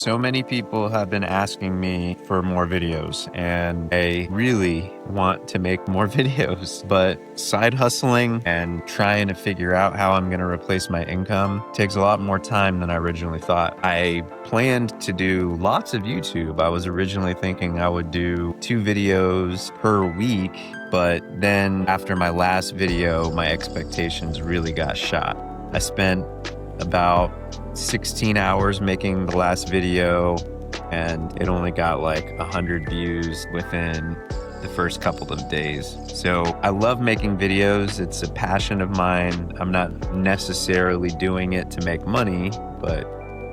So many people have been asking me for more videos, and I really want to make more videos, but side hustling and trying to figure out how I'm going to replace my income takes a lot more time than I originally thought. I planned to do lots of YouTube. I was originally thinking I would do 2 videos per week, but then after my last video, my expectations really got shot. I spent about 16 hours making the last video, and it only got like 100 views within the first couple of days. So I love making videos. It's a passion of mine. I'm not necessarily doing it to make money, but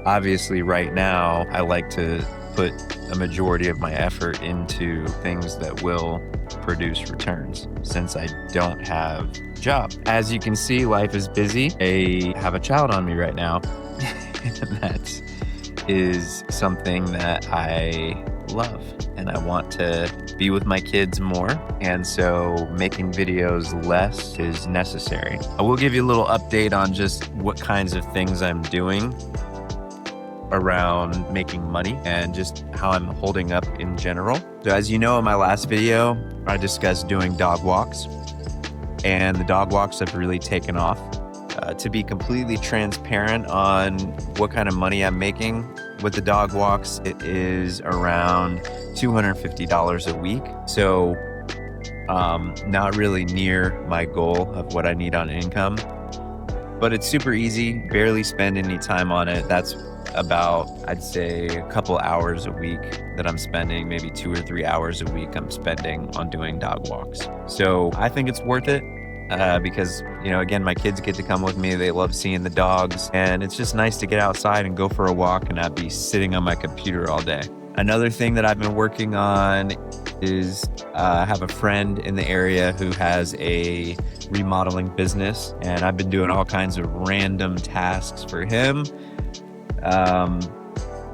obviously right now I like to put a majority of my effort into things that will produce returns since I don't have a job. As you can see, life is busy. I have a child on me right now. And that is something that I love, and I want to be with my kids more, and so making videos less is necessary. I will give you a little update on just what kinds of things I'm doing around making money and just how I'm holding up in general. So as you know, in my last video, I discussed doing dog walks, and the dog walks have really taken off. To be completely transparent on what kind of money I'm making with the dog walks, it is around $250 a week. So not really near my goal of what I need on income, but it's super easy, barely spend any time on it. That's about, I'd say, a couple hours a week that I'm spending, maybe 2 or 3 hours a week I'm spending on doing dog walks. So I think it's worth it. Because, again, my kids get to come with me. They love seeing the dogs, and it's just nice to get outside and go for a walk and not be sitting on my computer all day. Another thing that I've been working on is I have a friend in the area who has a remodeling business, and I've been doing all kinds of random tasks for him.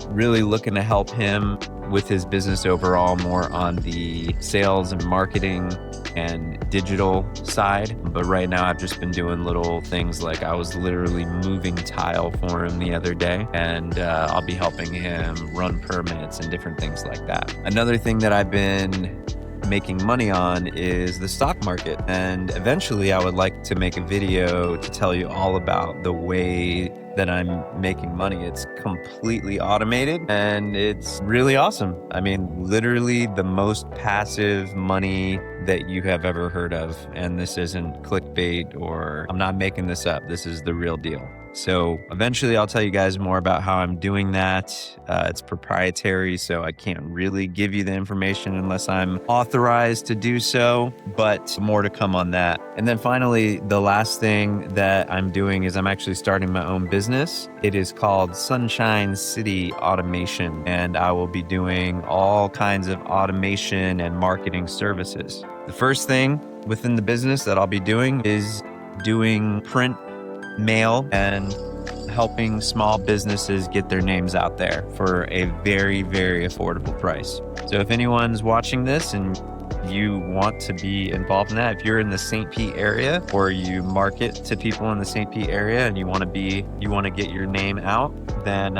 Really looking to help him with his business overall, more on the sales and marketing and digital side. But right now I've just been doing little things, like I was literally moving tile for him the other day, and I'll be helping him run permits and different things like that. Another thing that I've been making money on is the stock market, and eventually I would like to make a video to tell you all about the way that I'm making money. It's completely automated and it's really awesome. I mean, literally the most passive money that you have ever heard of. And this isn't clickbait, or I'm not making this up. This is the real deal. So eventually I'll tell you guys more about how I'm doing that. It's proprietary, so I can't really give you the information unless I'm authorized to do so, but more to come on that. And then finally, the last thing that I'm doing is I'm actually starting my own business. It is called Sunshine City Automation, and I will be doing all kinds of automation and marketing services. The first thing within the business that I'll be doing is doing print mail and helping small businesses get their names out there for a very, very affordable price. So if anyone's watching this and you want to be involved in that, if you're in the St. Pete area, or you market to people in the St. Pete area and you want to get your name out, then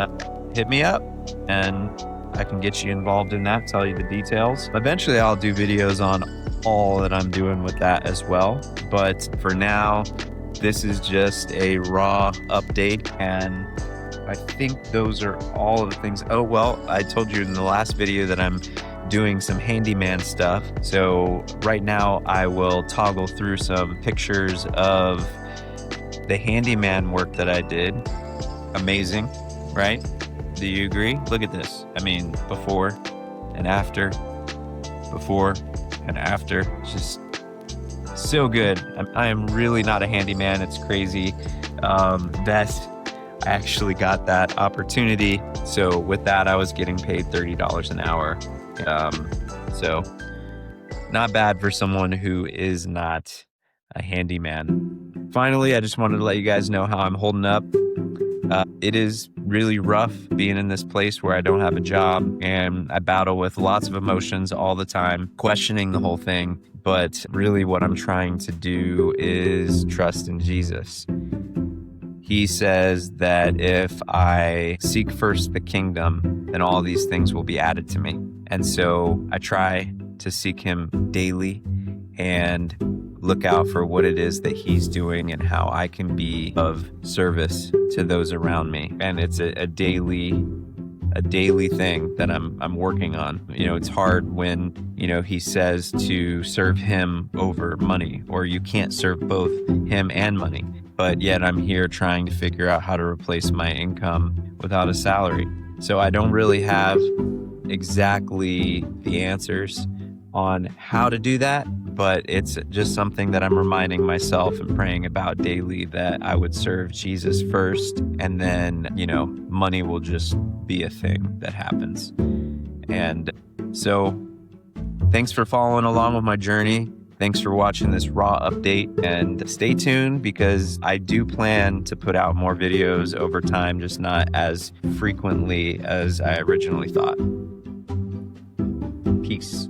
hit me up and I can get you involved in that, tell you the details. Eventually I'll do videos on all that I'm doing with that as well. But for now, this is just a raw update, and I think those are all of the things. Oh, well, I told you in the last video that I'm doing some handyman stuff. So right now I will toggle through some pictures of the handyman work that I did. Amazing, right? Do you agree? Look at this. I mean, before and after, before and after. It's just so good. I am really not a handyman. It's crazy that I actually got that opportunity. So with that, I was getting paid $30 an hour. So not bad for someone who is not a handyman. Finally, I just wanted to let you guys know how I'm holding up. It is really rough being in this place where I don't have a job, and I battle with lots of emotions all the time, questioning the whole thing. But really what I'm trying to do is trust in Jesus. He says that if I seek first the kingdom, then all these things will be added to me. And so I try to seek him daily and look out for what it is that he's doing and how I can be of service to those around me. And it's a daily thing that I'm working on. It's hard when, he says to serve him over money, or you can't serve both him and money. But yet I'm here trying to figure out how to replace my income without a salary. So I don't really have exactly the answers on how to do that, but it's just something that I'm reminding myself and praying about daily, that I would serve Jesus first, and then, money will just be a thing that happens. And so thanks for following along with my journey. Thanks for watching this raw update, and stay tuned because I do plan to put out more videos over time, just not as frequently as I originally thought. Peace.